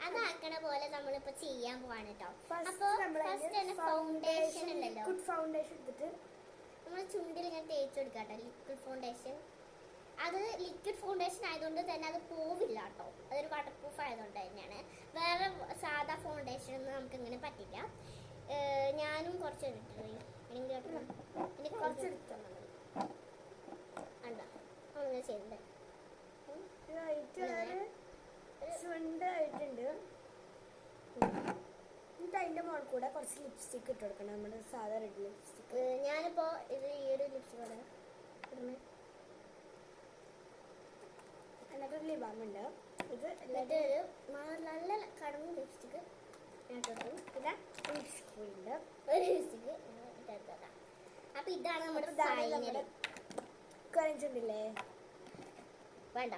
അതാക്കണ പോലെ നമ്മളിപ്പോ ചെയ്യാൻ പോവാണ് കേട്ടോ. അപ്പൊ ഫസ്റ്റ് തന്നെ ഫൗണ്ടേഷൻ ഉണ്ടല്ലോ, ലിക്വിഡ് ഫൗണ്ടേഷൻ എടുത്തിട്ട് നമ്മൾ ചുണ്ടിൽ ഇങ്ങനെ തേച്ച് കൊടുക്കാട്ടോ. ലിക്വിഡ് ഫൗണ്ടേഷൻ, അത് ലിക്വിഡ് ഫൗണ്ടേഷൻ ആയതുകൊണ്ട് തന്നെ അത് പോവില്ല കേട്ടോ. അതൊരു വാട്ടർ പ്രൂഫ് ആയതുകൊണ്ട് തന്നെയാണ്. വേറെ സാധാ ഫൗണ്ടേഷൻ ഒന്നും നമുക്ക് ഇങ്ങനെ പറ്റില്ല. ഞാനും കുറച്ച് എടുത്തിട്ടുണ്ട്. എനിക്ക് കുറച്ച് എടുത്താൽ മതി. അല്ല അങ്ങനെ ചെയ്യുന്നത് ചുണ്ടായിട്ടുണ്ട്. എന്നിട്ട് അതിന്റെ മുകളിൽ കൂടെ കുറച്ച് ലിപ്സ്റ്റിക് ഇട്ട് കൊടുക്കണം. നമ്മുടെ സാധാ റെഡ് ലിപ്സ്റ്റിക്. ഞാനിപ്പോ ഇത് ഈ ഒരു ലിപ്സ്റ്റിക് പോലെ എന്നിട്ടൊരു ലിബാം ഉണ്ട്. ഇത് എന്നിട്ട് നല്ല കടന്നു ലിപ്സ്റ്റിക് ഇതാ ലിപ്സ്റ്റിക് ഉണ്ട്. ഒരു ലിപ്സ്റ്റിക് ഇട്ടെടുത്തതാ. അപ്പൊ ഇതാണ് നമ്മുടെ കരഞ്ചുണ്ടില്ലേ, വേണ്ട